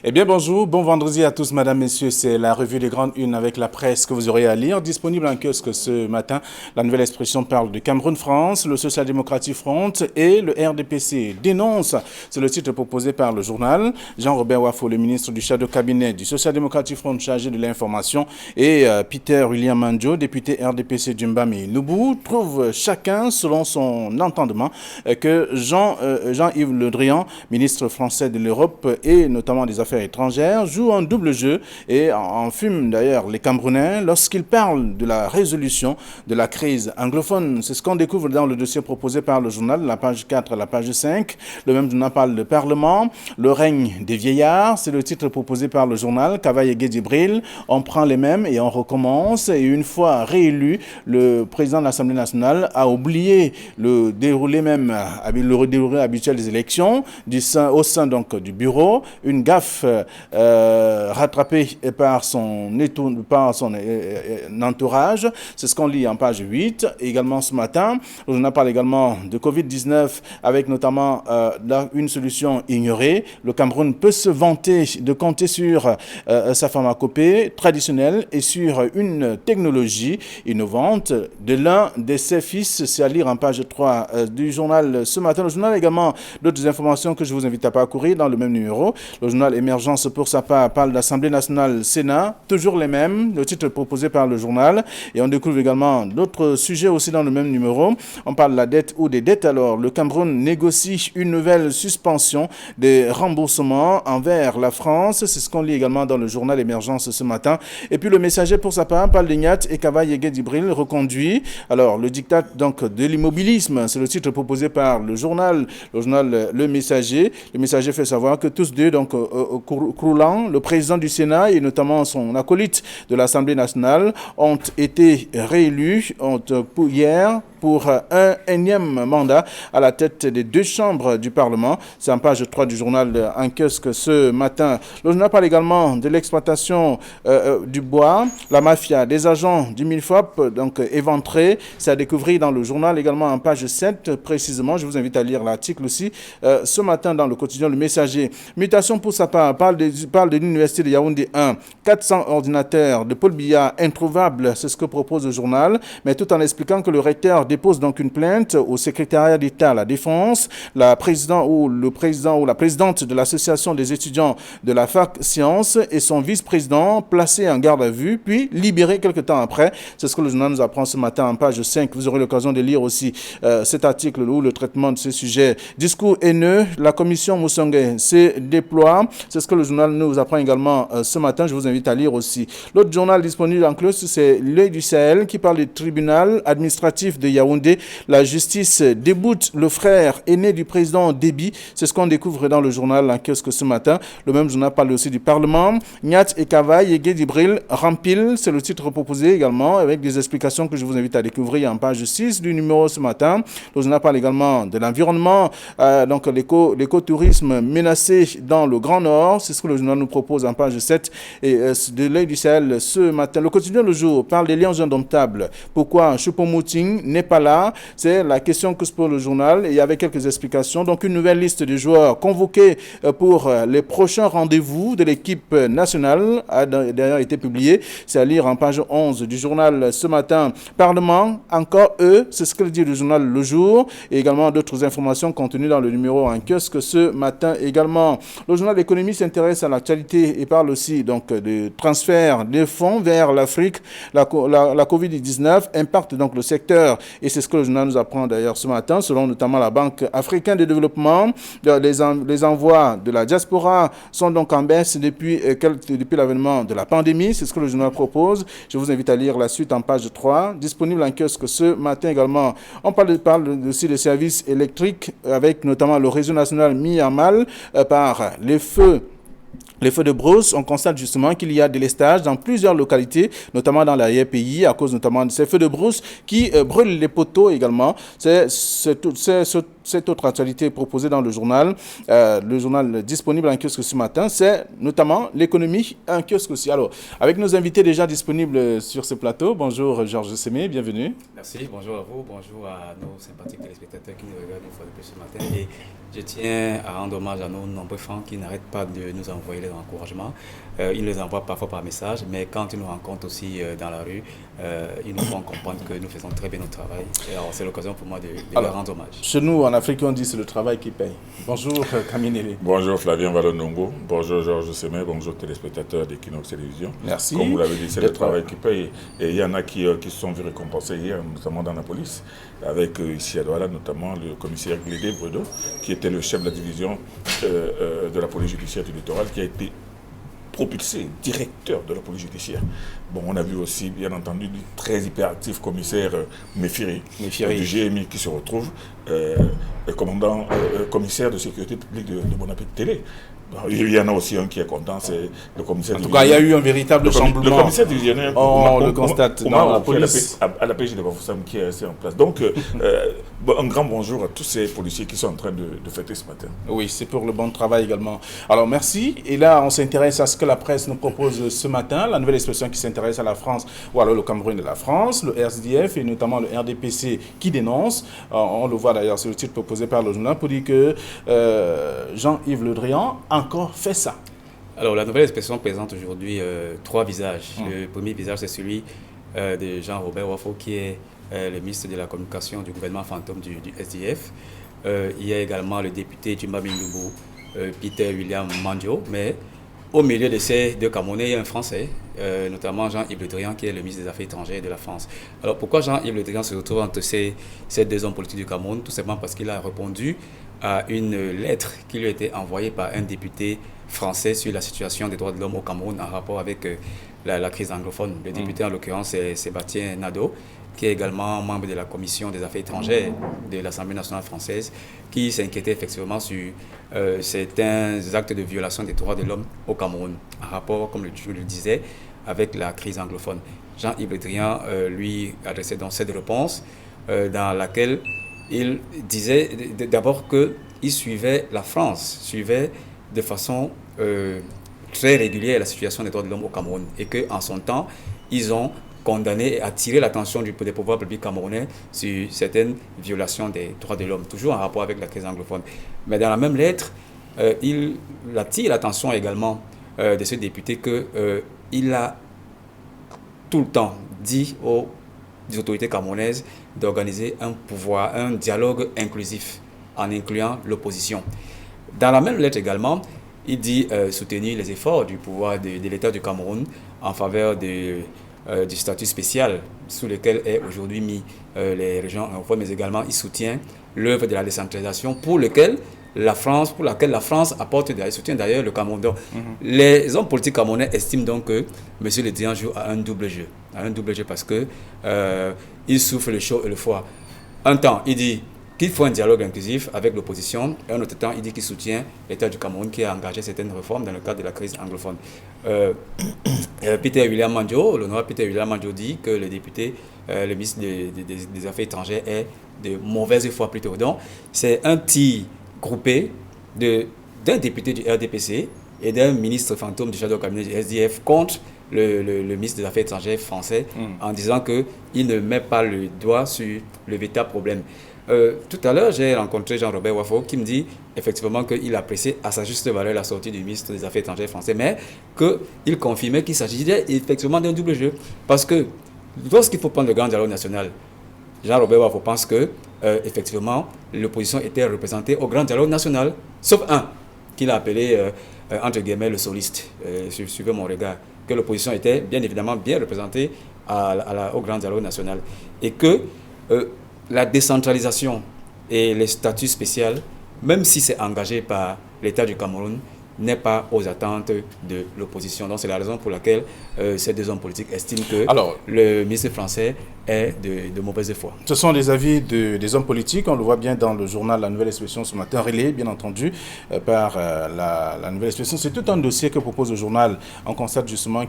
Eh bien bonjour, bon vendredi à tous mesdames, messieurs, c'est la revue des grandes unes avec la presse que vous aurez à lire, disponible en kiosque ce matin. La nouvelle expression parle de Cameroun-France, le Social-Démocratie Front et le RDPC dénonce, c'est le titre proposé par le journal. Jean-Robert Wafo, le ministre du chef de cabinet du Social-Démocratie Front chargé de l'information et Peter William Mandjo, député RDPC d'Umbami Noubou, trouvent chacun selon son entendement que Jean-Yves Le Drian, ministre français de l'Europe et notamment des Affaires étrangères, joue un double jeu et en fume d'ailleurs les Camerounais lorsqu'ils parlent de la résolution de la crise anglophone. C'est ce qu'on découvre dans le dossier proposé par le journal, la page 4 à la page 5. Le même journal parle de Parlement, le règne des vieillards, c'est le titre proposé par le journal. Cavaille et Djibril, on prend les mêmes et on recommence. Et une fois réélu, le président de l'Assemblée nationale a oublié le déroulé habituel des élections au sein donc du bureau. Une gaffe rattrapée par son entourage. C'est ce qu'on lit en page 8. Et également ce matin, on en parle également de Covid-19 avec notamment une solution ignorée. Le Cameroun peut se vanter de compter sur sa pharmacopée traditionnelle et sur une technologie innovante de l'un de ses fils. C'est à lire en page 3 du journal ce matin. Le journal a également d'autres informations que je vous invite à parcourir dans le même numéro. Le journal Émergence, pour sa part, parle d'Assemblée nationale, Sénat, toujours les mêmes, le titre proposé par le journal. Et on découvre également d'autres sujets aussi dans le même numéro. On parle de la dette ou des dettes. Alors, le Cameroun négocie une nouvelle suspension des remboursements envers la France. C'est ce qu'on lit également dans le journal Émergence ce matin. Et puis, le Messager, pour sa part, parle d'Ignat et Cavaille et Djibril reconduit. Alors, le diktat donc, de l'immobilisme, c'est le titre proposé par le journal Le Messager. Le Messager fait savoir que tous deux, donc, Croulan, le président du Sénat et notamment son acolyte de l'Assemblée nationale, ont été réélus hier pour un énième mandat à la tête des deux chambres du Parlement. C'est en page 3 du journal en kiosque ce matin. Le journal parle également de l'exploitation du bois, la mafia des agents du Milfop, donc éventrés. C'est à découvrir dans le journal également en page 7 précisément. Je vous invite à lire l'article aussi ce matin dans le quotidien Le Messager. Mutation pour sa part, parle de l'université de Yaoundé 1. 400 ordinateurs de Paul Biya introuvables, c'est ce que propose le journal, mais tout en expliquant que le recteur dépose donc une plainte au secrétariat d'État à la Défense. Le président ou la présidente de l'association des étudiants de la fac Sciences et son vice-président placés en garde à vue, puis libérés quelque temps après. C'est ce que le journal nous apprend ce matin en page 5. Vous aurez l'occasion de lire aussi cet article où le traitement de ces sujets. Discours haineux, la commission Moussongue se déploie. C'est ce que le journal nous apprend également ce matin. Je vous invite à lire aussi. L'autre journal disponible en close, c'est L'Œil du Sahel qui parle du tribunal administratif de Yaoundé. La justice déboute le frère aîné du président Déby. C'est ce qu'on découvre dans le journal en kiosque ce matin. Le même journal parle aussi du Parlement. Niat et Cavaille et Djibril rempile, c'est le titre proposé également avec des explications que je vous invite à découvrir en page 6 du numéro ce matin. Le journal parle également de l'environnement, donc l'écotourisme menacé dans le Grand Nord. C'est ce que le journal nous propose en page 7 et de L'Œil du Sahel ce matin. Le quotidien Le Jour parle des liens indomptables. Pourquoi Choupo-Moting n'est pas là? C'est la question que se pose le journal et il y avait quelques explications. Donc une nouvelle liste de joueurs convoqués pour les prochains rendez-vous de l'équipe nationale a d'ailleurs été publiée. C'est à lire en page 11 du journal ce matin. Parlement, encore eux, c'est ce que dit le journal Le Jour et également d'autres informations contenues dans le numéro en kiosque ce matin également. Le journal L'économie s'intéresse à l'actualité et parle aussi donc de transfert de fonds vers l'Afrique. La Covid-19 impacte donc le secteur et c'est ce que le journal nous apprend d'ailleurs ce matin, selon notamment la Banque africaine de développement. Les envois de la diaspora sont donc en baisse depuis l'avènement de la pandémie. C'est ce que le journal propose. Je vous invite à lire la suite en page 3, disponible en kiosque ce matin également. On parle aussi des services électriques avec notamment le réseau national mis à mal par les feux. Les feux de brousse, on constate justement qu'il y a des délestage dans plusieurs localités, notamment dans l'arrière-pays, à cause notamment de ces feux de brousse qui brûlent les poteaux également. C'est cette autre actualité proposée dans le journal disponible en kiosque ce matin, c'est notamment l'économie en kiosque aussi. Alors, avec nos invités déjà disponibles sur ce plateau, bonjour Georges Sémé, bienvenue. Merci, bonjour à vous, bonjour à nos sympathiques téléspectateurs qui nous regardent une fois de plus ce matin. Et je tiens à rendre hommage à nos nombreux fans qui n'arrêtent pas de nous envoyer les encouragements. Ils les envoient parfois par message, mais quand ils nous rencontrent aussi dans la rue, ils nous font comprendre que nous faisons très bien notre travail. Et alors, c'est l'occasion pour moi de leur rendre hommage. Chez nous, en Afrique, on dit que c'est le travail qui paye. Bonjour, Kaminele. Bonjour, Flavien Valonongo. Bonjour, Georges Semet. Bonjour, téléspectateurs d'Equinox Télévision. Merci. Comme vous l'avez dit, c'est le travail qui paye. Et il y en a qui se sont vus récompensés hier, notamment dans la police, avec ici à Douala, notamment le commissaire Glédé Bredo, qui était le chef de la division de la police judiciaire du littoral, qui a été propulsé directeur de la police judiciaire. Bon, on a vu aussi, bien entendu, du très hyperactif commissaire Méfiri du GMI qui se retrouve commissaire de sécurité publique de Bon Appétit Télé. Il y en a aussi un qui est content, c'est le commissaire divisionnaire. En tout cas, il y a eu un véritable chamboulement. Le commissaire divisionnaire, on le constate dans la police. À la PJ de Bafoussam qui est resté en place. Donc, un grand bonjour à tous ces policiers qui sont en train de fêter ce matin. Oui, c'est pour le bon travail également. Alors, merci. Et là, on s'intéresse à ce que la presse nous propose ce matin, la nouvelle expression qui s'intéresse à la France, ou alors le Cameroun et la France, le RSDF et notamment le RDPC qui dénonce. On le voit d'ailleurs sur le titre proposé par le journal pour dire que Jean-Yves Le Drian encore fait ça. Alors, la nouvelle expression présente aujourd'hui trois visages. Le premier visage, c'est celui de Jean-Robert Wafo, qui est le ministre de la Communication du gouvernement fantôme du SDF. Il y a également le député du Mbamindoubo, Peter William Mandio, mais au milieu de ces deux Camerounais, il y a un Français, notamment Jean-Yves Le Drian, qui est le ministre des Affaires étrangères de la France. Alors, pourquoi Jean-Yves Le Drian se retrouve entre ces deux hommes politiques du Cameroun? Tout simplement parce qu'il a répondu à une lettre qui lui a été envoyée par un député français sur la situation des droits de l'homme au Cameroun en rapport avec la crise anglophone. Le député, en l'occurrence, c'est Sébastien Nadeau, qui est également membre de la Commission des Affaires étrangères de l'Assemblée nationale française, qui s'inquiétait effectivement sur certains actes de violation des droits de l'homme au Cameroun, en rapport, comme je le disais, avec la crise anglophone. Jean-Yves Le Drian lui adressait donc cette réponse dans laquelle il disait d'abord qu'il suivait la France, suivait de façon très régulière la situation des droits de l'homme au Cameroun et qu'en son temps, ils ont condamné et attiré l'attention des pouvoirs publics camerounais sur certaines violations des droits de l'homme, toujours en rapport avec la crise anglophone. Mais dans la même lettre, il attire l'attention également de ce député qu'il a tout le temps dit aux autorités camerounaises d'organiser un dialogue inclusif en incluant l'opposition. Dans la même lettre également, il dit soutenir les efforts du pouvoir de l'État du Cameroun en faveur du statut spécial sous lequel est aujourd'hui mis les régions anglophones, mais également il soutient l'œuvre de la décentralisation pour laquelle la France apporte soutient d'ailleurs le Cameroun. Donc, les hommes politiques camerounais estiment donc que M. Le Drian joue à un double jeu. Parce que il souffle le chaud et le froid. Un temps, il dit qu'il faut un dialogue inclusif avec l'opposition, et un autre temps, il dit qu'il soutient l'État du Cameroun qui a engagé certaines réformes dans le cadre de la crise anglophone. Peter William Mandio, l'honorable Peter William Mandio dit que le député, le ministre des Affaires étrangères est de mauvaise foi plutôt. Donc, c'est un tir groupé d'un député du RDPC et d'un ministre fantôme du shadow cabinet du SDF contre le ministre des Affaires étrangères français en disant qu'il ne met pas le doigt sur le véritable problème. Tout à l'heure, j'ai rencontré Jean-Robert Wafo qui me dit effectivement qu'il appréciait à sa juste valeur la sortie du ministre des Affaires étrangères français, mais qu'il confirmait qu'il s'agissait effectivement d'un double jeu. Parce que lorsqu'il faut prendre le grand dialogue national, Jean-Robert Wafo pense que effectivement l'opposition était représentée au grand dialogue national, sauf un qu'il a appelé entre guillemets le soliste, suivez mon regard, que l'opposition était bien évidemment bien représentée au grand dialogue national et que la décentralisation et les statuts spéciaux, même si c'est engagé par l'État du Cameroun, n'est pas aux attentes de l'opposition. Donc c'est la raison pour laquelle ces deux hommes politiques estiment que le ministre français est de mauvaise foi. Ce sont les avis des hommes politiques, on le voit bien dans le journal La Nouvelle Expression ce matin, relayé bien entendu par la Nouvelle Expression. C'est tout un dossier que propose le journal. On constate justement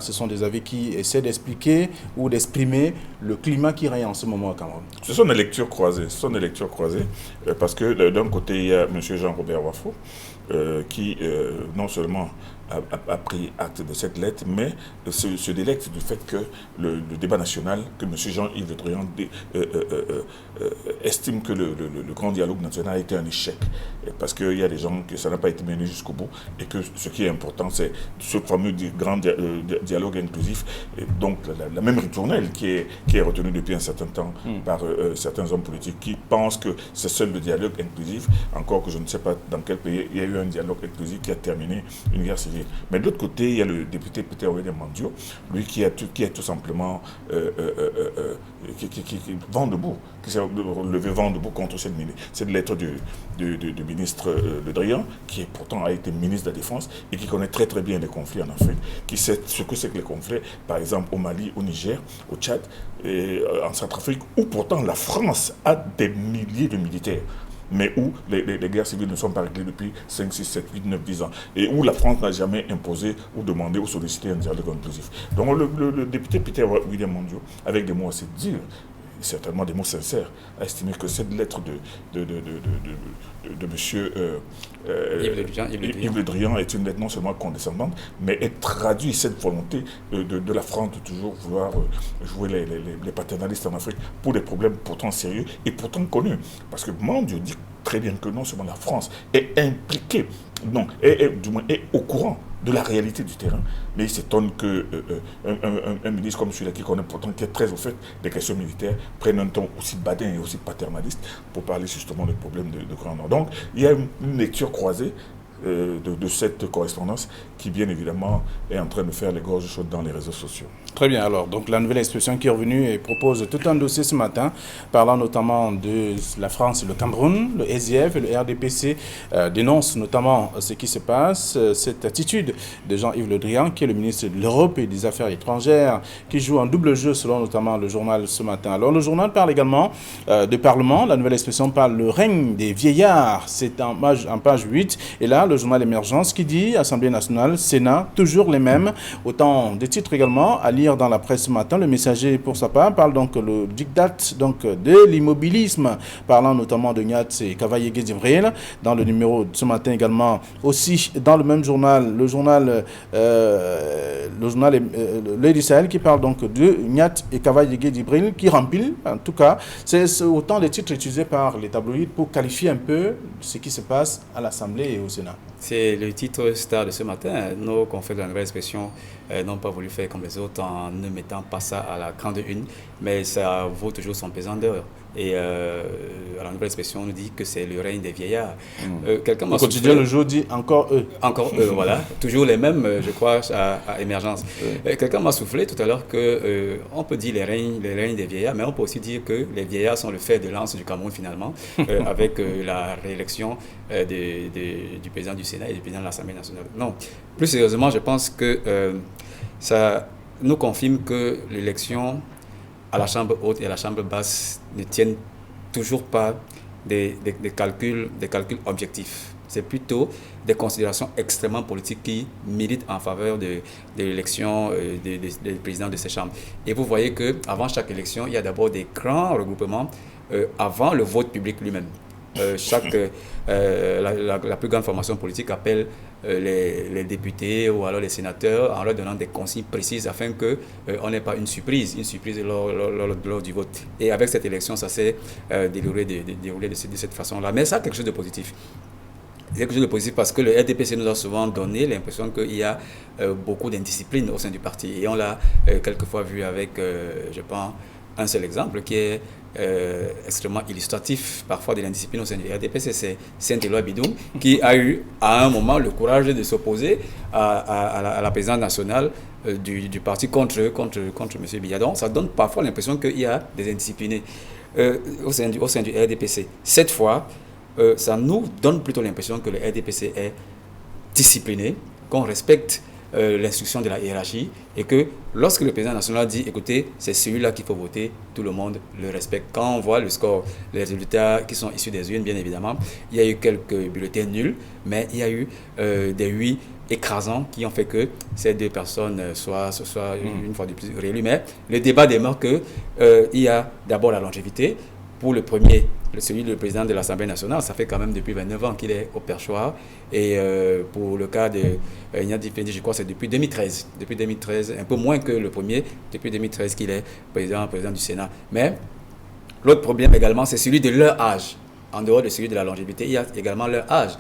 ce sont des avis qui essaient d'expliquer ou d'exprimer le climat qui règne en ce moment au Cameroun. Ce sont des lectures croisées, parce que d'un côté il y a M. Jean-Robert Wafo, qui non seulement a pris acte de cette lettre, mais se délecte du fait que le débat national, que M. Jean-Yves Le Drian estime que le grand dialogue national a été un échec. Parce qu'il y a des gens que ça n'a pas été mené jusqu'au bout, et que ce qui est important, c'est ce fameux grand dialogue inclusif, et donc la même ritournelle qui est retenue depuis un certain temps par certains hommes politiques qui pensent que c'est seul le dialogue inclusif, encore que je ne sais pas dans quel pays il y a eu un dialogue inclusif qui a terminé une guerre civile. Mais de l'autre côté, il y a le député Peter William Mandio, lui qui est tout simplement qui vent debout, qui s'est levé vent debout contre cette lettre du ministre Le Drian, qui pourtant a été ministre de la Défense et qui connaît très très bien les conflits en Afrique, qui sait ce que c'est que les conflits, par exemple au Mali, au Niger, au Tchad, et en Centrafrique, où pourtant la France a des milliers de militaires, mais où les guerres civiles ne sont pas réglées depuis 5, 6, 7, 8, 9, 10 ans, et où la France n'a jamais imposé ou demandé ou sollicité un dialogue inclusif. Donc le député Peter William Mandio, avec des mots assez durs, certainement des mots sincères, a estimé que cette lettre de M. Yves Le Drian est une lettre non seulement condescendante, mais elle traduit cette volonté de la France de toujours vouloir jouer les paternalistes en Afrique pour des problèmes pourtant sérieux et pourtant connus. Parce que Mandio dit très bien que non seulement la France est impliquée, du moins est au courant de la réalité du terrain, mais il s'étonne qu'un ministre comme celui-là, qui connaît pourtant, qui est très au fait des questions militaires, prenne un ton aussi badin et aussi paternaliste pour parler justement des problèmes de Grand Nord. Donc, il y a une lecture croisée de cette correspondance qui, bien évidemment, est en train de faire les gorges chaudes dans les réseaux sociaux. Très bien, alors, donc la nouvelle expression qui est revenue et propose tout un dossier ce matin, parlant notamment de la France et le Cameroun. Le SDF et le RDPC dénoncent notamment ce qui se passe, cette attitude de Jean-Yves Le Drian, qui est le ministre de l'Europe et des Affaires étrangères, qui joue un double jeu selon notamment le journal ce matin. Alors, le journal parle également de Parlement. La nouvelle expression parle le règne des vieillards. C'est en page 8. Et là, le journal Émergence qui dit Assemblée nationale, Sénat, toujours les mêmes. Autant de titres également à lire dans la presse ce matin. Le Messager, pour sa part, parle donc le diktat de l'immobilisme, parlant notamment de Niat et Cavaillé Djibril. Dans le numéro de ce matin également, aussi dans le même journal, le journal L'Œil du Sahel qui parle donc de Niat et Cavaillé Djibril qui remplit, en tout cas, c'est autant de titres utilisés par les tabloïds pour qualifier un peu ce qui se passe à l'Assemblée et au Sénat. C'est le titre star de ce matin. Nos confrères de la nouvelle expression n'ont pas voulu faire comme les autres en ne mettant pas ça à la grande une, mais ça vaut toujours son pesant d'or. Et à la nouvelle expression, on nous dit que c'est le règne des vieillards. Quelqu'un m'a quotidien le jour dit encore eux. Encore eux, voilà. Toujours les mêmes, je crois, à Émergence. Quelqu'un m'a soufflé tout à l'heure qu'on peut dire les règnes des vieillards, mais on peut aussi dire que les vieillards sont le fer de lance du Cameroun finalement, avec la réélection du président du Sénat et du président de l'Assemblée nationale. Non, plus sérieusement, je pense que ça nous confirme que l'élection à la Chambre haute et à la Chambre basse ne tiennent toujours pas des calculs objectifs. C'est plutôt des considérations extrêmement politiques qui militent en faveur de l'élection des présidents de ces chambres. Et vous voyez qu'avant chaque élection, il y a d'abord des grands regroupements avant le vote public lui-même. La plus grande formation politique appelle les députés ou alors les sénateurs en leur donnant des consignes précises afin qu'on n'ait pas une surprise lors du vote. Et avec cette élection, ça s'est déroulé de cette façon-là. Mais ça a quelque chose de positif. C'est quelque chose de positif parce que le RDPC nous a souvent donné l'impression qu'il y a beaucoup d'indiscipline au sein du parti. Et on l'a quelquefois vu avec, je pense, un seul exemple qui est extrêmement illustratif parfois de l'indiscipline au sein du RDPC, c'est Saint-Éloi Bidoum qui a eu à un moment le courage de s'opposer à la présidence nationale du parti contre M. Biadon. Ça donne parfois l'impression qu'il y a des indisciplinés au sein du RDPC. Cette fois, ça nous donne plutôt l'impression que le RDPC est discipliné, qu'on respecte l'instruction de la hiérarchie et que lorsque le président national dit écoutez, c'est celui-là qu'il faut voter, tout le monde le respecte. Quand on voit le score, les résultats qui sont issus des urnes, bien évidemment, il y a eu quelques bulletins nuls, mais il y a eu des oui écrasants qui ont fait que ces deux personnes soient une fois de plus réélues. Mais le débat demeure qu'il y a d'abord la longévité pour le premier celui du président de l'Assemblée nationale, ça fait quand même depuis 29 ans qu'il est au perchoir. Et pour le cas de Ignati Fendi, je crois que c'est depuis 2013. Depuis 2013, un peu moins que le premier, depuis 2013 qu'il est président du Sénat. Mais l'autre problème également, c'est celui de leur âge. En dehors de celui de la longévité, il y a également leur âge.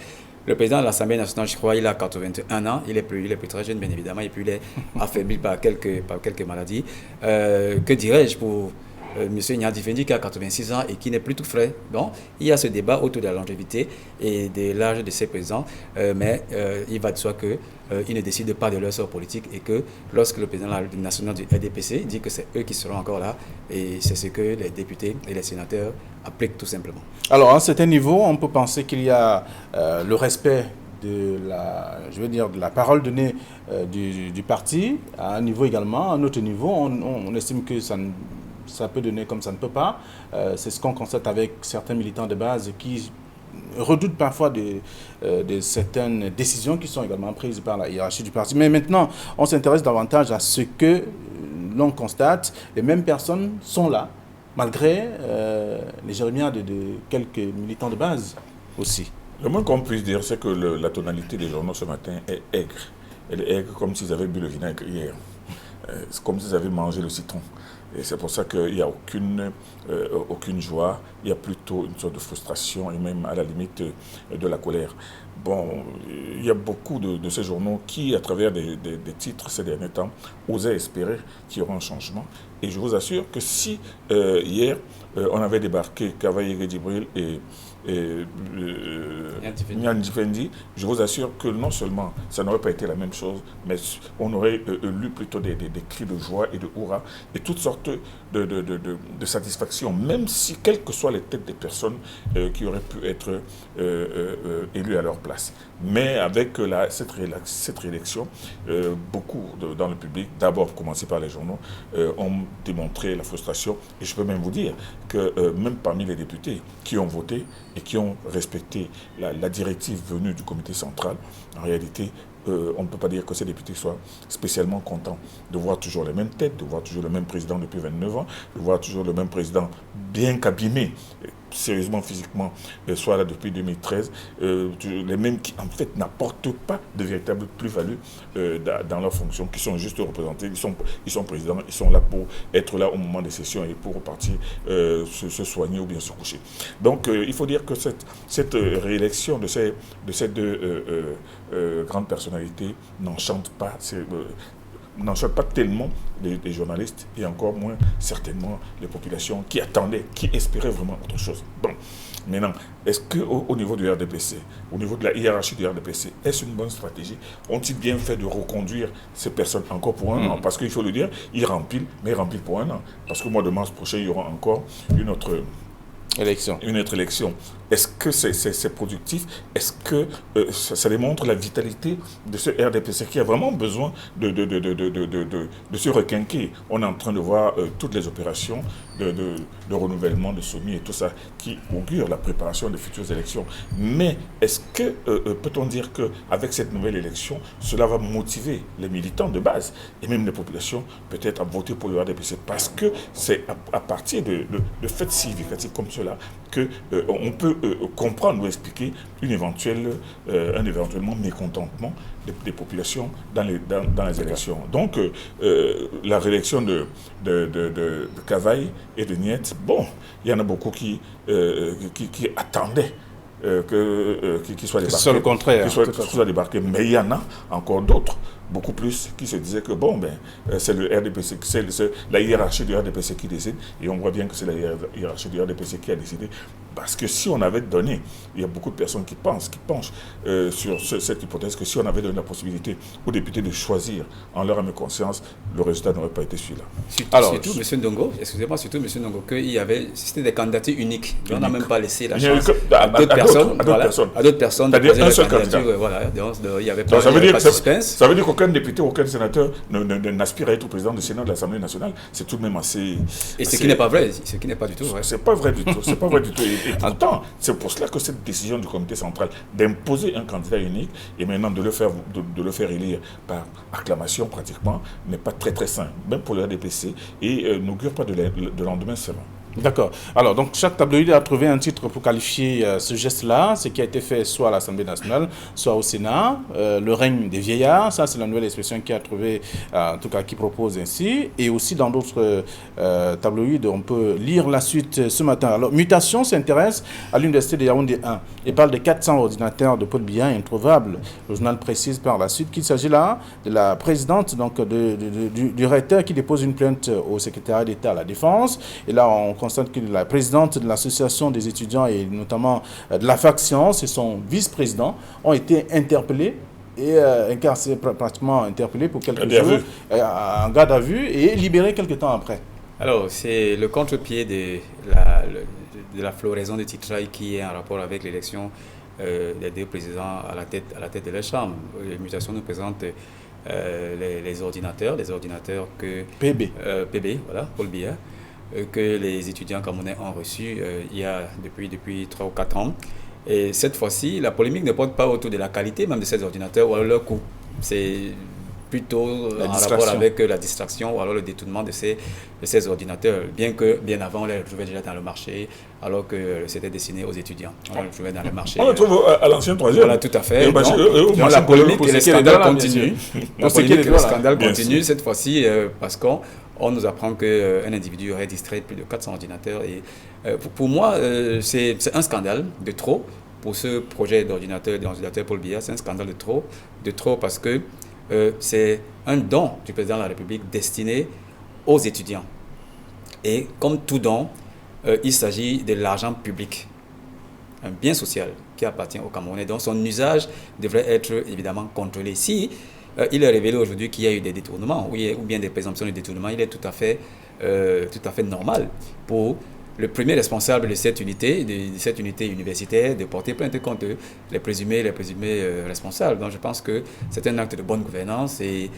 Le président de l'Assemblée nationale, je crois, il a 81 ans. Il est plus très jeune, bien évidemment, et puis il est affaibli par quelques maladies. Que dirais-je pour M. Ignati Fendi qui a 86 ans et qui n'est plus tout frais. Donc, il y a ce débat autour de la longévité et de l'âge de ses présidents, mais il va de soi qu'ils ne décident pas de leur sort politique et que lorsque le président national du RDPC dit que c'est eux qui seront encore là, et c'est ce que les députés et les sénateurs appliquent tout simplement. Alors, à un certain niveau, on peut penser qu'il y a le respect de la parole donnée du parti, à un niveau également. À un autre niveau, on estime que ça peut donner comme ça ne peut pas. C'est ce qu'on constate avec certains militants de base qui redoutent parfois de certaines décisions qui sont également prises par la hiérarchie du parti. Mais maintenant, on s'intéresse davantage à ce que l'on constate. Les mêmes personnes sont là, malgré les jérémiades de quelques militants de base aussi. Le moins qu'on puisse dire, c'est que la tonalité des journaux ce matin est aigre. Elle est aigre comme s'ils avaient bu le vinaigre hier. C'est comme s'ils avaient mangé le citron. Et c'est pour ça qu'il n'y a aucune joie, il y a plutôt une sorte de frustration et même à la limite de la colère. Bon, il y a beaucoup de ces journaux qui, à travers des titres ces derniers temps, osaient espérer qu'il y aura un changement. Et je vous assure que si hier, on avait débarqué Cavaillé Djibril et Ignati Fendi, je vous assure que non seulement ça n'aurait pas été la même chose, mais on aurait lu plutôt des cris de joie et de hurrah et toutes sortes de satisfaction, même si, quelles que soient les têtes des personnes qui auraient pu être élues à leur place. Mais avec cette réélection, beaucoup dans le public, d'abord commencé par les journaux, ont démontré la frustration. Et je peux même vous dire que même parmi les députés qui ont voté et qui ont respecté la directive venue du comité central, en réalité, on ne peut pas dire que ces députés soient spécialement contents de voir toujours les mêmes têtes, de voir toujours le même président depuis 29 ans, de voir toujours le même président bien qu'abîmé, sérieusement, physiquement, soit là depuis 2013, les mêmes qui, en fait, n'apportent pas de véritable plus-value dans leurs fonctions, qui sont juste représentés, ils sont présidents, ils sont là pour être là au moment des sessions et pour repartir se soigner ou bien se coucher. Donc, il faut dire que cette réélection de ces deux grandes personnalités n'enchante pas tellement les journalistes et encore moins certainement les populations qui attendaient, qui espéraient vraiment autre chose. Bon, maintenant, est-ce qu'au niveau du RDPC, au niveau de la hiérarchie du RDPC, est-ce une bonne stratégie? Ont-ils bien fait de reconduire ces personnes encore pour un an? Parce qu'il faut le dire, ils remplissent, mais ils remplissent pour un an. Parce qu'au mois de mars prochain, il y aura encore une autre élection. Est-ce que c'est productif? Est-ce que ça démontre la vitalité de ce RDPC qui a vraiment besoin de se requinquer? On est en train de voir toutes les opérations de renouvellement, de soumis et tout ça qui augurent la préparation des futures élections. Mais est-ce que peut-on dire qu'avec cette nouvelle élection, cela va motiver les militants de base et même les populations peut-être à voter pour le RDPC? Parce que c'est à partir de faits significatifs comme cela qu'on peut comprendre ou expliquer un éventuellement mécontentement des populations dans les élections. Donc, la réélection de Cavaille et de Niet, bon, il y en a beaucoup qui attendaient qu'il soit débarqué. C'est le contraire. Qu'il soit débarqué. Mais il y en a encore d'autres, beaucoup plus, qui se disaient que bon, c'est le RDPC, c'est la hiérarchie du RDPC qui décide. Et on voit bien que c'est la hiérarchie du RDPC qui a décidé. Parce que si on avait donné, il y a beaucoup de personnes qui penchent sur cette hypothèse que si on avait donné la possibilité aux députés de choisir en leur âme et conscience, le résultat n'aurait pas été celui-là. Surtout M. Ndongo, c'était des candidatures uniques. On n'a même pas laissé la chance à d'autres personnes de poser leur candidature. Voilà, il y avait pas de suspense. Ça veut dire qu'aucun député, aucun sénateur n'aspire à être président du Sénat de l'Assemblée nationale. C'est tout de même assez... Et ce qui n'est pas vrai, ce qui n'est pas du tout vrai. C'est pas vrai du tout, c'est pas vrai du tout. Et pourtant, c'est pour cela que cette décision du comité central d'imposer un candidat unique et maintenant de le faire élire par acclamation pratiquement n'est pas très très sain, même pour le RDPC, et n'augure pas de lendemain serein. D'accord. Alors, donc, chaque tabloïd a trouvé un titre pour qualifier ce geste-là, ce qui a été fait soit à l'Assemblée nationale, soit au Sénat. Le règne des vieillards, ça, c'est la nouvelle expression qui a trouvé, en tout cas, qui propose ainsi. Et aussi, dans d'autres tabloïds, on peut lire la suite ce matin. Alors, Mutation s'intéresse à l'Université de Yaoundé 1 et parle de 400 ordinateurs de Paul Biya introuvables. Le journal précise par la suite qu'il s'agit là de la présidente donc, du recteur qui dépose une plainte au secrétariat d'État à la Défense. Et là, on constate que la présidente de l'association des étudiants et notamment de la fac Sciences et son vice-président ont été interpellés et incarcérés, pratiquement interpellés pour quelques jours en garde à vue et libérés quelques temps après. Alors, c'est le contre-pied de la floraison de titrailles qui est en rapport avec l'élection des deux présidents à la tête de la Chambre. Les mutations nous présentent les ordinateurs que... PB, voilà, Paul Biya, que les étudiants camerounais ont reçus il y a depuis 3 ou 4 ans. Et cette fois-ci, la polémique ne porte pas autour de la qualité même de ces ordinateurs ou alors leur coût. C'est plutôt en rapport avec la distraction ou alors le détournement de ces ordinateurs. Bien avant, on les retrouvait déjà dans le marché alors que c'était destiné aux étudiants. On les retrouvait dans le marché. On le trouve à l'ancien troisième. Voilà, tout à fait. Donc, la polémique et le scandale continuent. La polémique et le scandale continuent cette fois-ci parce qu'on nous apprend qu'un individu aurait distrait plus de 400 ordinateurs. Et pour moi, c'est un scandale de trop pour ce projet d'ordinateur Paul Biya. C'est un scandale de trop parce que c'est un don du président de la République destiné aux étudiants. Et comme tout don, il s'agit de l'argent public, un bien social qui appartient aux Camerounais. Donc son usage devrait être évidemment contrôlé. Si il est révélé aujourd'hui qu'il y a eu des détournements ou bien des présomptions de détournement, il est tout à fait normal pour le premier responsable de cette unité universitaire de porter plainte contre les présumés responsables. Donc je pense que c'est un acte de bonne gouvernance et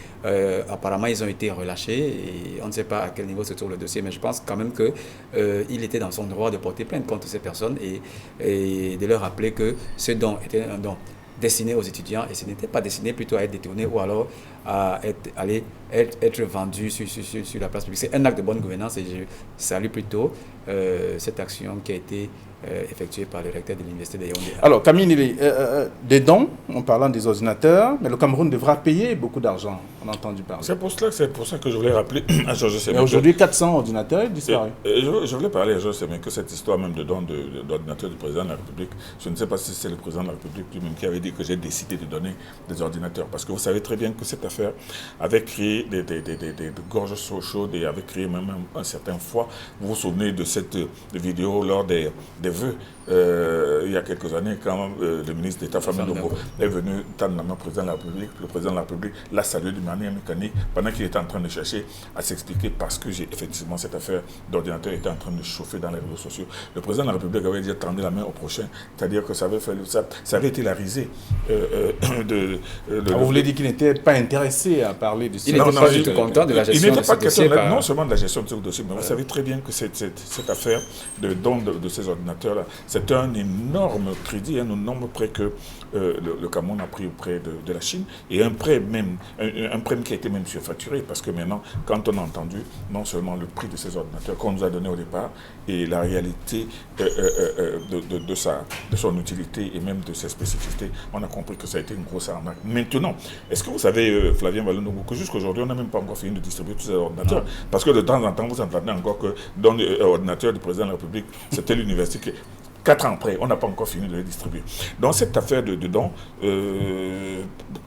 apparemment ils ont été relâchés et on ne sait pas à quel niveau se trouve le dossier, mais je pense quand même qu'il était dans son droit de porter plainte contre ces personnes et de leur rappeler que ce don était un don destiné aux étudiants et ce n'était pas destiné plutôt à être détourné ou alors à être vendu sur la place publique. C'est un acte de bonne gouvernance et je salue plutôt cette action qui a été effectuée par le recteur de l'Université de Yaoundé. Alors Camille, des dons, en parlant des ordinateurs, mais le Cameroun devra payer beaucoup d'argent, on a entendu parler. C'est pour ça que je voulais rappeler à Georges Semenke. Mais aujourd'hui, 400 ordinateurs disparus. Je voulais parler à Georges Semenke que cette histoire même de don d'ordinateurs du président de la République, je ne sais pas si c'est le président de la République lui-même qui avait dit que j'ai décidé de donner des ordinateurs. Parce que vous savez très bien que cette affaire avait créé des gorges chaudes et avait créé même un certain foie. Vous vous souvenez de cette vidéo lors des vœux il y a quelques années, quand le ministre d'État Famille Ndongo est venu tendre la main au président de la République. Le président de la République l'a salué d'une manière mécanique pendant qu'il était en train de chercher à s'expliquer parce que effectivement cette affaire d'ordinateur était en train de chauffer dans les réseaux sociaux. Le président de la République avait dit tendre la main au prochain, c'est-à-dire que ça avait été la risée vous voulez dire qu'il n'était pas intéressé à parler de ça? Il n'était pas du tout content de la gestion de ce dossier. Non seulement de la gestion de ce dossier, mais vous savez très bien que cette affaire de don de ces ordinateurs-là, c'est un énorme crédit, un énorme prêt que le Cameroun a pris auprès de la Chine, et un prêt qui a été même surfacturé, parce que maintenant, quand on a entendu non seulement le prix de ces ordinateurs qu'on nous a donné au départ, et la réalité de son utilité et même de ses spécificités, on a compris que ça a été une grosse arnaque. Maintenant, est-ce que vous savez, Flavien Vallondogo, que jusqu'aujourd'hui, on n'a même pas encore fini de distribuer tous ces ordinateurs, parce que de temps en temps, vous entendez encore que dans l'ordinateur du président de la République, c'était l'université qui... 4 ans après, on n'a pas encore fini de les distribuer. Donc cette affaire de don,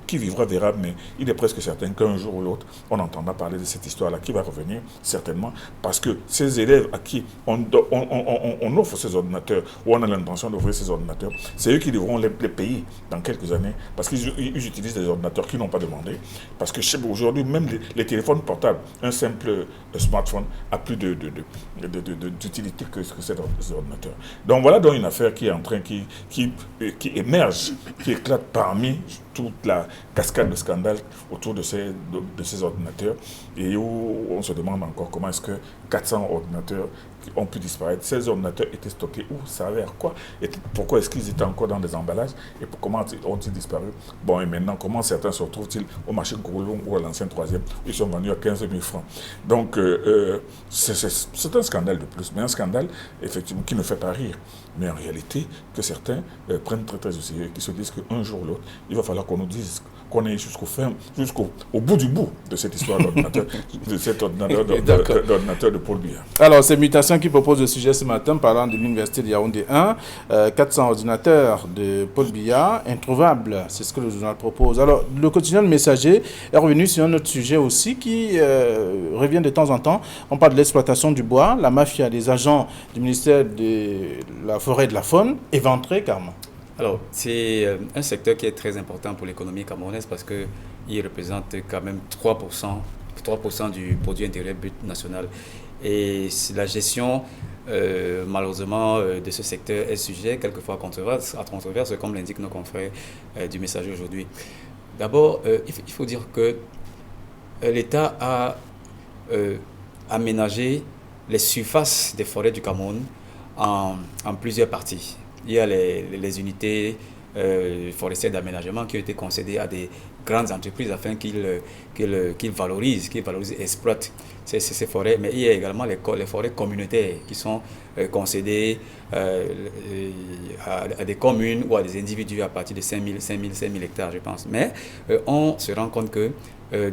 qui vivra verra, mais il est presque certain qu'un jour ou l'autre, on entendra parler de cette histoire-là qui va revenir certainement, parce que ces élèves à qui on offre ces ordinateurs, ou on a l'intention d'offrir ces ordinateurs, c'est eux qui devront les payer dans quelques années, parce qu'ils utilisent des ordinateurs qu'ils n'ont pas demandé, parce que aujourd'hui, même les téléphones portables, un simple smartphone a plus d'utilité que ces ordinateurs. Donc voilà une affaire qui est en train, qui émerge, qui éclate parmi toute la cascade de scandales autour de ces ordinateurs, et où on se demande encore comment est-ce que 400 ordinateurs qui ont pu disparaître. Ces ordinateurs étaient stockés où? Ça servait à quoi? Et pourquoi est-ce qu'ils étaient encore dans des emballages? Et comment ont-ils disparu? Bon, et maintenant, comment certains se retrouvent-ils au marché Goulon ou à l'ancien 3e? Ils sont vendus à 15 000 francs. Donc, c'est un scandale de plus, mais un scandale, effectivement, qui ne fait pas rire. Mais en réalité, que certains prennent très très au sérieux, qui se disent qu'un jour ou l'autre, il va falloir qu'on nous dise qu'on est jusqu'au bout du bout de cette histoire d'ordinateur, de cet ordinateur de Paul Biya. Alors, c'est Mutation qui propose le sujet ce matin, parlant de l'Université de Yaoundé 1, 400 ordinateurs de Paul Biya, introuvables, c'est ce que le journal propose. Alors, le quotidien Le Messager est revenu sur un autre sujet aussi qui revient de temps en temps. On parle de l'exploitation du bois, la mafia des agents du ministère de la Forêt et de la Faune, éventrée carrément. Alors, c'est un secteur qui est très important pour l'économie camerounaise parce qu'il représente quand même 3% du produit intérieur brut national. Et la gestion, malheureusement, de ce secteur est sujet quelquefois à controverse, comme l'indiquent nos confrères du Messager aujourd'hui. D'abord, il faut dire que l'État a aménagé les surfaces des forêts du Cameroun en plusieurs parties. Il y a les unités forestières d'aménagement qui ont été concédées à des grandes entreprises afin qu'ils valorisent et exploitent ces forêts. Mais il y a également les forêts communautaires qui sont concédées à des communes ou à des individus à partir de 5 000 hectares, je pense. Mais on se rend compte que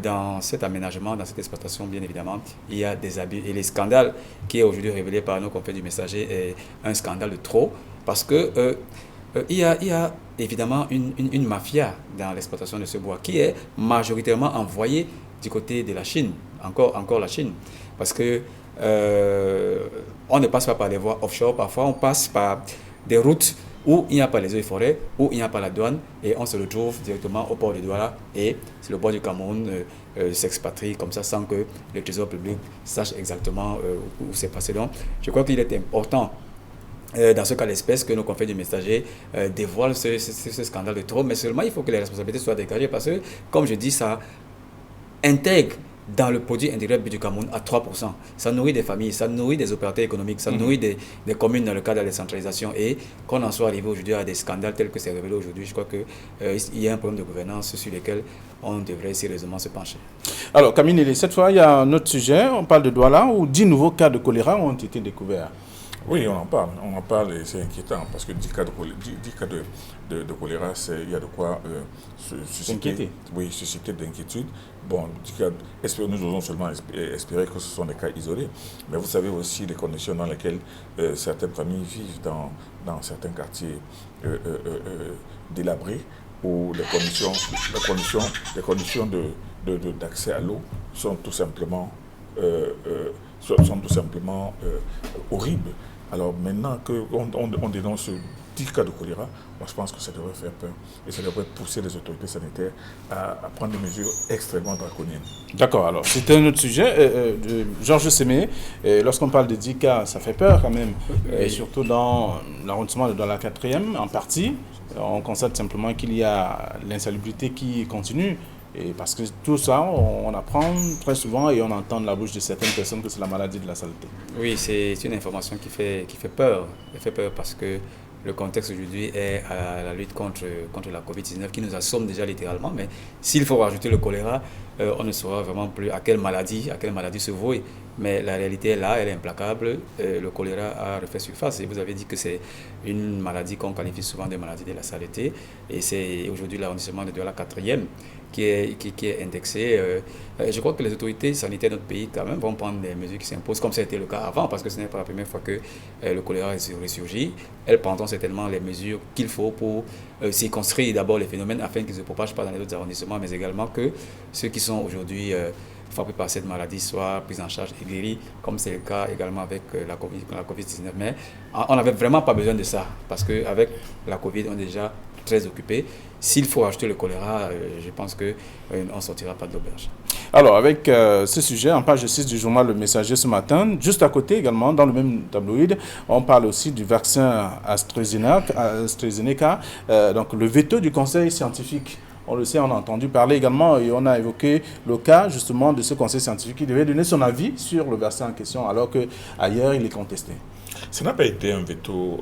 dans cet aménagement, dans cette exploitation, bien évidemment, il y a des abus. Et le scandale qui est aujourd'hui révélé par nos confrères du Messager est un scandale de trop. Parce que il y a évidemment une mafia dans l'exploitation de ce bois qui est majoritairement envoyée du côté de la Chine, encore la Chine. Parce que on ne passe pas par les voies offshore, parfois on passe par des routes où il n'y a pas les eaux et forêts, où il n'y a pas la douane, et on se retrouve directement au port de Douala, et c'est le port du Cameroun s'expatrie comme ça sans que le trésor public sache exactement où c'est passé. Donc, je crois qu'il est important dans ce cas d'espèce que nos confrères du Messager dévoilent ce scandale de trop, mais seulement il faut que les responsabilités soient dégagées parce que, comme je dis, ça intègre dans le produit intérieur brut du Cameroun à 3%. Ça nourrit des familles, ça nourrit des opérateurs économiques, ça nourrit des communes dans le cadre de la décentralisation. Et qu'on en soit arrivé aujourd'hui à des scandales tels que c'est révélé aujourd'hui, je crois qu'il y a un problème de gouvernance sur lequel on devrait sérieusement se pencher. Alors, Camille, cette fois, il y a un autre sujet. On parle de Douala où 10 nouveaux cas de choléra ont été découverts. Oui, on en parle et c'est inquiétant parce que 10 cas de choléra, il y a de quoi susciter d'inquiétude. Bon, nous osons seulement espérer que ce sont des cas isolés, mais vous savez aussi les conditions dans lesquelles certaines familles vivent dans certains quartiers délabrés, où les conditions d'accès à l'eau sont tout simplement horribles. Alors maintenant qu'on dénonce 10 cas de choléra, moi je pense que ça devrait faire peur et ça devrait pousser les autorités sanitaires à prendre des mesures extrêmement draconiennes. D'accord, alors c'est un autre sujet. Georges Sémé, lorsqu'on parle de 10 cas, ça fait peur quand même, et surtout dans l'arrondissement de la 4e en partie. On constate simplement qu'il y a l'insalubrité qui continue. Et parce que tout ça, on apprend très souvent et on entend de la bouche de certaines personnes que c'est la maladie de la saleté. Oui, c'est une information qui fait peur. Elle fait peur parce que le contexte aujourd'hui est à la lutte contre la Covid-19 qui nous assomme déjà littéralement. Mais s'il faut rajouter le choléra, on ne saura vraiment plus à quelle maladie se vouer. Mais la réalité est là, elle est implacable. Le choléra a refait surface. Et vous avez dit que c'est une maladie qu'on qualifie souvent de maladie de la saleté. Et c'est aujourd'hui l'arrondissement de la 4e qui est indexé. Je crois que les autorités sanitaires de notre pays quand même vont prendre des mesures qui s'imposent, comme ça a été le cas avant, parce que ce n'est pas la première fois que le choléra ressurgit. Elles prendront certainement les mesures qu'il faut pour circonscrire d'abord les phénomènes afin qu'ils ne se propagent pas dans les autres arrondissements, mais également que ceux qui sont aujourd'hui frappés par cette maladie soient pris en charge et guéris, comme c'est le cas également avec la COVID-19. Mais on n'avait vraiment pas besoin de ça, parce qu'avec la COVID, on est déjà très occupé. S'il faut ajouter le choléra, je pense qu'on ne sortira pas de l'auberge. Alors, avec ce sujet, en page 6 du journal Le Messager ce matin, juste à côté également, dans le même tabloïd, on parle aussi du vaccin AstraZeneca, donc le veto du Conseil scientifique On le sait, on a entendu parler également et on a évoqué le cas justement de ce conseil scientifique qui devait donner son avis sur le vaccin en question alors qu'ailleurs il est contesté. Ça n'a pas été un veto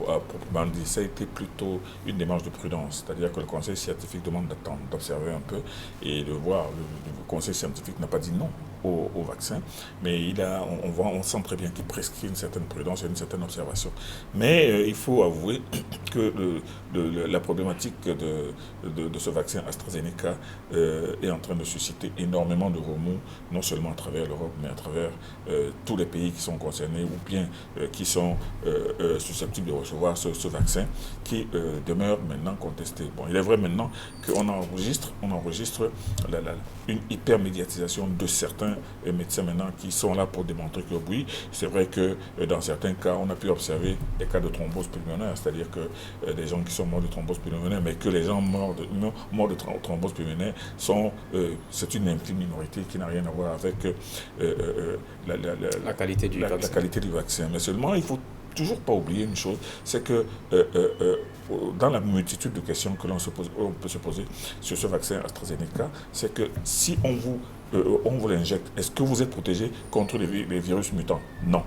à proprement dit, ça a été plutôt une démarche de prudence. C'est-à-dire que le conseil scientifique demande d'attendre, d'observer un peu et de voir. Le conseil scientifique n'a pas dit non au vaccin, mais on sent très bien qu'il prescrit une certaine prudence et une certaine observation. Mais il faut avouer que la problématique de ce vaccin AstraZeneca est en train de susciter énormément de remous, non seulement à travers l'Europe, mais à travers tous les pays qui sont concernés ou bien qui sont susceptibles de recevoir ce vaccin qui demeure maintenant contesté. Bon, il est vrai maintenant qu'on enregistre une hypermédiatisation de certains médecins maintenant qui sont là pour démontrer que oui, c'est vrai que dans certains cas, on a pu observer des cas de thrombose pulmonaire, c'est-à-dire que des gens qui sont morts de thrombose pulmonaire, mais que les gens morts de thrombose pulmonaire c'est une infime minorité qui n'a rien à voir avec la qualité du vaccin. La qualité du vaccin. Mais seulement, il ne faut toujours pas oublier une chose, c'est que dans la multitude de questions que on peut se poser sur ce vaccin AstraZeneca, c'est que si on vous l'injecte, est-ce que vous êtes protégé contre les virus mutants? Non.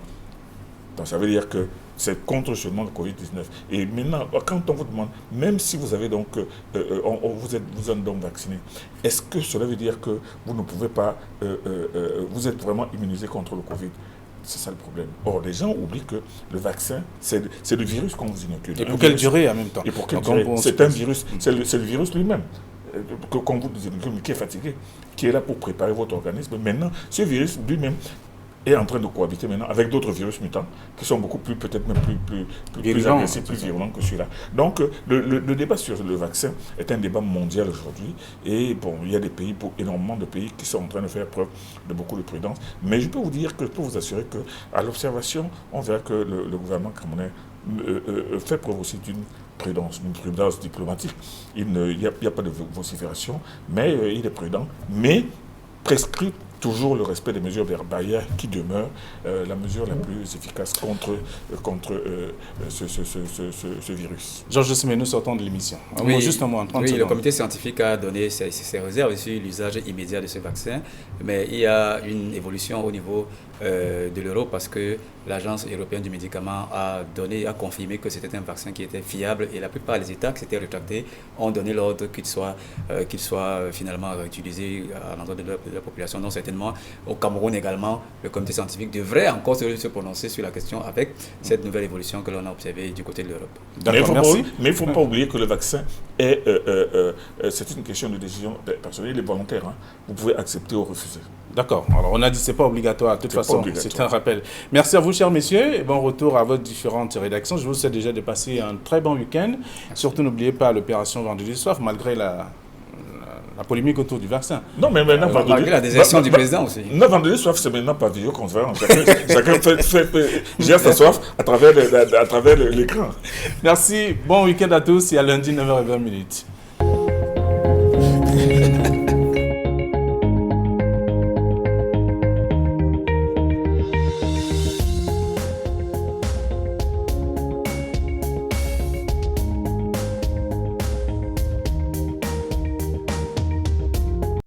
Donc ça veut dire que c'est contre seulement le Covid-19. Et maintenant, quand on vous demande, même si vous avez donc, vous êtes donc vacciné, est-ce que cela veut dire que vous ne pouvez pas, vous êtes vraiment immunisé contre le Covid? C'est ça le problème. Or, les gens oublient que le vaccin, c'est le virus qu'on vous inocule. Et pour quelle durée en même temps? Et pour quelle durée? C'est un virus, c'est le virus lui-même. Qu'on vous inocule, qui est fatigué, qui est là pour préparer votre organisme. Maintenant, ce virus lui-même est en train de cohabiter maintenant avec d'autres virus mutants qui sont beaucoup plus, peut-être même plus agressifs, plus virulents que celui-là. Donc, le débat sur le vaccin est un débat mondial aujourd'hui. Et bon, il y a énormément de pays qui sont en train de faire preuve de beaucoup de prudence. Mais je peux vous dire que, je peux vous assurer qu'à l'observation, on verra que le gouvernement camerounais fait preuve aussi d'une prudence diplomatique. Il n'y a pas de vocifération, mais il est prudent, mais prescrit toujours le respect des mesures barrières qui demeurent la mesure la plus efficace contre ce virus. Georges Simé, nous sortons de l'émission. Juste un mot en 30 secondes. Le comité scientifique a donné ses réserves sur l'usage immédiat de ce vaccin, mais il y a une évolution au niveau de l'Europe parce que l'Agence européenne du médicament a confirmé que c'était un vaccin qui était fiable et la plupart des États qui s'étaient rétractés ont donné l'ordre qu'il soit finalement utilisé à l'endroit de la population. Non, certainement au Cameroun également, le comité scientifique devrait encore se prononcer sur la question avec cette nouvelle évolution que l'on a observée du côté de l'Europe. Mais il ne faut pas oublier que le vaccin c'est une question de décision personnelle et volontaire. Hein. Vous pouvez accepter ou refuser. D'accord. Alors, on a dit que ce n'est pas obligatoire. De toute façon, c'est un rappel. Merci à vous, chers messieurs, et bon retour à vos différentes rédactions. Je vous souhaite déjà de passer un très bon week-end. Surtout, n'oubliez pas l'opération Vendredi soir, malgré la polémique autour du vaccin. Non, mais maintenant, malgré la désertion du président aussi. Non, Vendredi soif, c'est maintenant pas vidéoconférence. Chacun gère sa soif à travers l'écran. Merci. Bon week-end à tous et à lundi, 9h20.